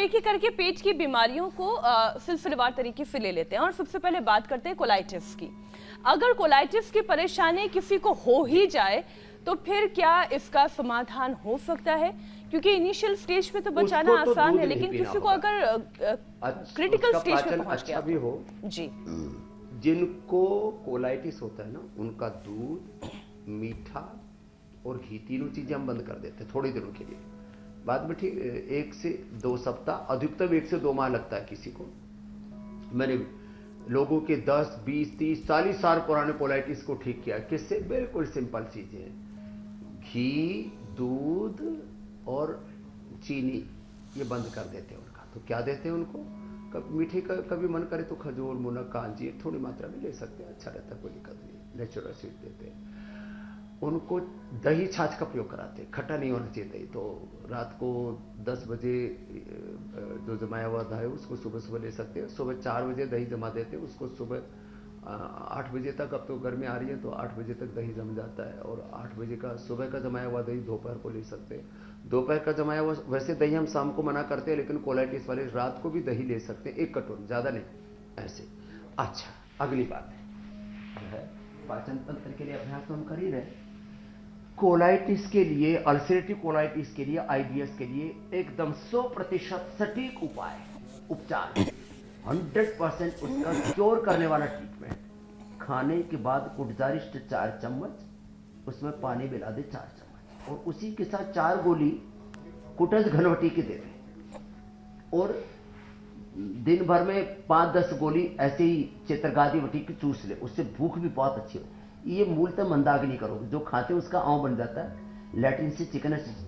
एक एक करके पेट की बीमारियों को सिलसिलेवार तरीके से ले लेते हैं और सबसे पहले बात करते हैं कोलाइटिस की। अगर कोलाइटिस की परेशानी किसी को हो ही जाए तो फिर क्या इसका समाधान हो सकता है? क्योंकि इनिशियल स्टेज पे तो बचाना तो आसान है, लेकिन किसी को अगर क्रिटिकल स्टेज पे पहुंच अच्छा गया भी हो जी, जिनको कोलाइटिस होता है ना, उनका दूध, मीठा और घी तीनों चीजें हम बंद कर देते हैं थोड़े दिनों के लिए। बाद में ठीक 1 से 2 सप्ताह, अधिकतम 1 से 2 माह लगता है किसी को। मैंने लोगों के 10, 20, 30, 40 साल पुराने कोलाइटिस को ठीक किया। किससे? बिल्कुल सिंपल चीजें हैं, घी, दूध और चीनी, ये बंद कर देते हैं उनका। तो क्या देते हैं उनको? कभी मीठे का कभी मन करे तो खजूर, मुनक्का, अंजीर थोड़ी मात्रा में ले सकते हैं, अच्छा रहता है, कोई दिक्कत नहीं। नेचुरल स्वीट देते हैं उनको। दही छाछ का प्रयोग कराते हैं, खट्टा नहीं होना चाहिए दही। तो रात को 10 बजे जो जमाया हुआ दही उसको सुबह सुबह ले सकते हैं। सुबह 4 बजे दही जमा देते हैं, उसको सुबह 8 बजे तक, अब तो गर्मी आ रही है तो 8 बजे तक दही जम जाता है। और 8 बजे का सुबह का जमाया हुआ दही दोपहर को ले सकते हैं। दोपहर का जमाया हुआ, वैसे दही हम शाम को मना करते हैं, लेकिन कोलाइटिस वाले रात को भी दही ले सकते हैं, 1 कटोरी, ज़्यादा नहीं, ऐसे। अच्छा, अगली बात है पाचन तंत्र के लिए अभ्यास तो हम कर ही रहे। कोलाइटिस के लिए, अल्सरेटिव कोलाइटिस के लिए, आईबीएस के लिए एकदम 100% सटीक उपाय, उपचार, 100% उसका क्योर करने वाला ट्रीटमेंट। खाने के बाद कुटजारिष्ट 4 चम्मच, उसमें पानी मिला दे 4 चम्मच, और उसी के साथ 4 गोली कुटज घनवटी की दे दें। और दिन भर में 5-10 गोली ऐसे ही चित्रगादी वटी की चूस ले, उससे भूख भी बहुत अच्छी हो। ये मूलतः मंदाग्नि करोगे, जो खाते उसका आंव बन जाता है, लैट्रिन से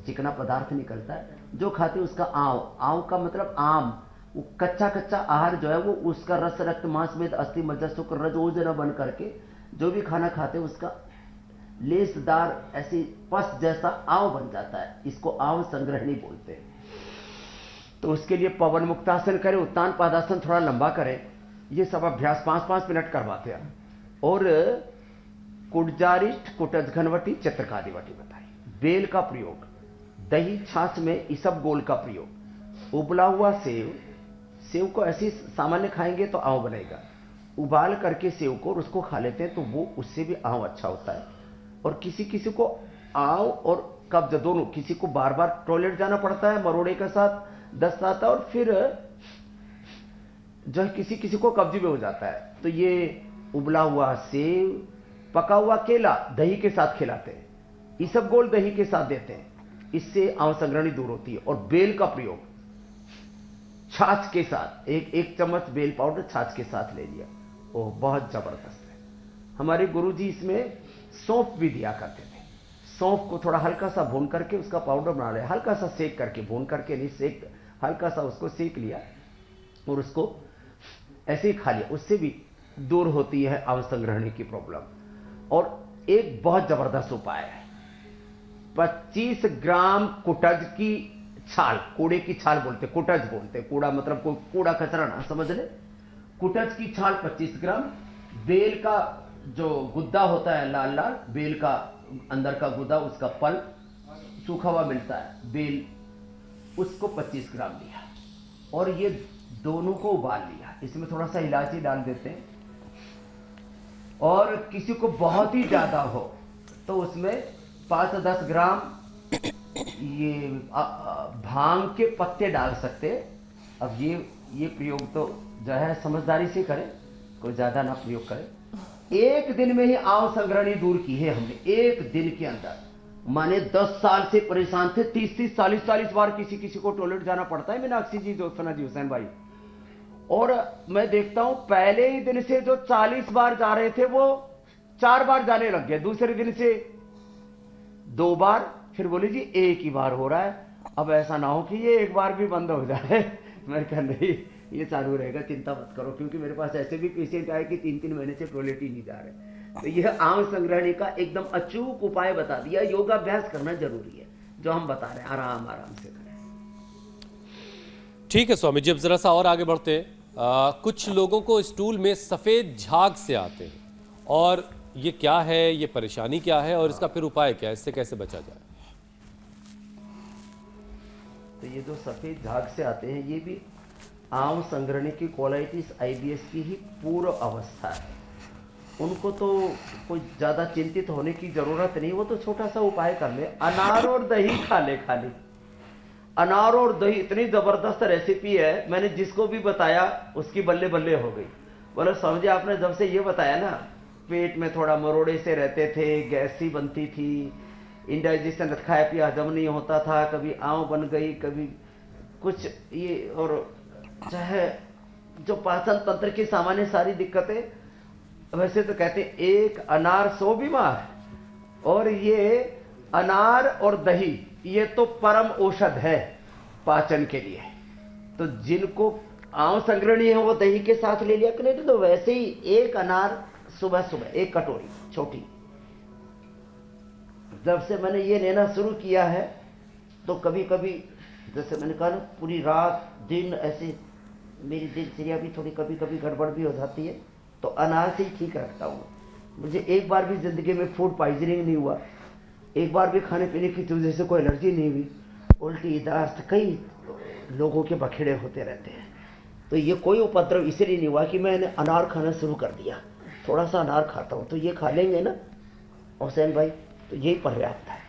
चिकना पदार्थ निकलता है, जो खाते उसका आंव का मतलब आम, वो कच्चा आहार जो है वो उसका रस, रक्त, मांस, मेद, अस्थि, मज्जा, शुक्र, रज, ओजन बन करके जो भी खाना खाते उसका लेसदार ऐसी पस जैसा आंव बन जाता है। इसको आंव संग्रहणी बोलते हैं। तो उसके लिए पवन मुक्तासन करें, उत्तान पादासन थोड़ा लंबा करें, ये सब अभ्यास 5-5 मिनट करवाते हैं। और कुटजारिष्ट, कुटज घनवटी, चित्रकादिवटी बताई। बेल का प्रयोग, दही छाछ में इसबगोल का प्रयोग, उबला हुआ सेव को ऐसे सामान्य खाएंगे तो आंव बनेगा, उबाल करके सेव को और उसको खा लेते हैं तो वो उससे भी आंव अच्छा होता है। और किसी किसी को आंव और कब्ज दोनों, किसी को बार बार टॉयलेट जाना पड़ता है, मरोड़े के साथ दस्त आता है, और फिर जो किसी किसी को कब्ज भी हो जाता है। तो ये उबला हुआ सेव, पका हुआ केला दही के साथ खिलाते हैं, इसबगोल दही के साथ देते हैं, इससे आंव संग्रहणी दूर होती है। और बेल का प्रयोग छाछ के साथ, एक चम्मच बेल पाउडर छाछ के साथ ले लिया, वो बहुत जबरदस्त है। हमारे गुरुजी इसमें सौंफ भी दिया करते थे। सौंफ को थोड़ा हल्का सा भून करके उसका पाउडर बना लिया, हल्का सा सेक करके, भून करके नहीं, सेक, हल्का सा उसको सेक लिया और उसको ऐसे ही खा लिया, उससे भी दूर होती है आंव संग्रहणी की प्रॉब्लम। और एक बहुत जबरदस्त उपाय है, 25 ग्राम कुटज की छाल, कूड़े की छाल बोलते, कुटज बोलते, कूड़ा मतलब कोई कूड़ा कचरा ना समझ ले, कुटज की छाल 25 ग्राम, बेल का जो गुद्दा होता है लाल लाल, बेल का अंदर का गुद्दा, उसका पल्प सूखा हुआ मिलता है, बेल, उसको 25 ग्राम लिया और ये दोनों को उबाल लिया। इसमें थोड़ा सा इलायची डाल देते हैं। और किसी को बहुत ही ज्यादा हो तो उसमें 5 से 10 ग्राम ये भांग के पत्ते डाल सकते हैं। अब ये प्रयोग तो जो है समझदारी से करें, कोई ज्यादा ना प्रयोग करें। 1 दिन में ही आंव संग्रहणी दूर की है हमने, 1 दिन के अंदर। माने 10 साल से परेशान थे, 30-30, 40-40 बार किसी को टॉयलेट जाना पड़ता है, मीनाक्षी जी, जोत्सना जी, हुसैन भाई। और मैं देखता हूं पहले ही दिन से जो 40 बार जा रहे थे वो 4 बार जाने लग गए, दूसरे दिन से 2 बार, फिर बोले जी 1 ही बार हो रहा है। अब ऐसा ना हो कि ये 1 बार भी बंद हो जाए। मैं कहा नहीं, ये चालू रहेगा, चिंता मत करो, क्योंकि मेरे पास ऐसे भी पेशेंट आए कि 3-3 महीने से टॉयलेट ही नहीं जा रहे। तो यह आंव संग्रहणी का एकदम अचूक उपाय बता दिया। योगाभ्यास करना जरूरी है, जो हम बता रहे हैं, आराम आराम से करें। ठीक है स्वामी जी, अब जरा सा और आगे बढ़ते हैं। कुछ लोगों को स्टूल में सफेद झाग से आते हैं, और ये क्या है, ये परेशानी क्या है और इसका फिर उपाय क्या है, इससे कैसे बचा जाए? तो ये जो सफ़ेद झाग से आते हैं ये भी आम संग्रहणी की कोलाइटिस आईबीएस की ही पूर्व अवस्था है। उनको तो कोई ज़्यादा चिंतित होने की ज़रूरत नहीं, वो तो छोटा सा उपाय कर ले, अनार और दही खा ले खाली। अनार और दही इतनी ज़बरदस्त रेसिपी है, मैंने जिसको भी बताया उसकी बल्ले बल्ले हो गई। बोले समझे आपने जब से ये बताया ना, पेट में थोड़ा मरोड़े से रहते थे, गैस सी बनती थी, इंडाइजेशन खाया पिया हजम नहीं होता था, कभी आँव बन गई, कभी कुछ ये, और चाहे जो पाचन तंत्र की सामान्य सारी दिक्कतें, वैसे तो कहते हैं एक अनार 100 बीमार, और ये अनार और दही ये तो परम औषध है पाचन के लिए। तो जिनको आम संग्रहणी है वो दही के साथ ले लिया करें, तो वैसे ही एक अनार सुबह सुबह 1 कटोरी छोटी। जब से मैंने ये लेना शुरू किया है तो कभी कभी जैसे मैंने कहा ना, पूरी रात दिन ऐसे मेरी दिनचर्या भी थोड़ी कभी कभी गड़बड़ भी हो जाती है, तो अनार से ही ठीक रखता हूँ। मुझे एक बार भी जिंदगी में फूड पॉइजनिंग नहीं हुआ, एक बार भी खाने पीने की वजह से कोई एलर्जी नहीं हुई। उल्टी दस्त कई लोगों के बखेड़े होते रहते हैं, तो ये कोई उपद्रव इसलिए नहीं हुआ कि मैंने अनार खाना शुरू कर दिया। थोड़ा सा अनार खाता हूँ, तो ये खा लेंगे ना हुसैन भाई, तो यही पर्याप्त है।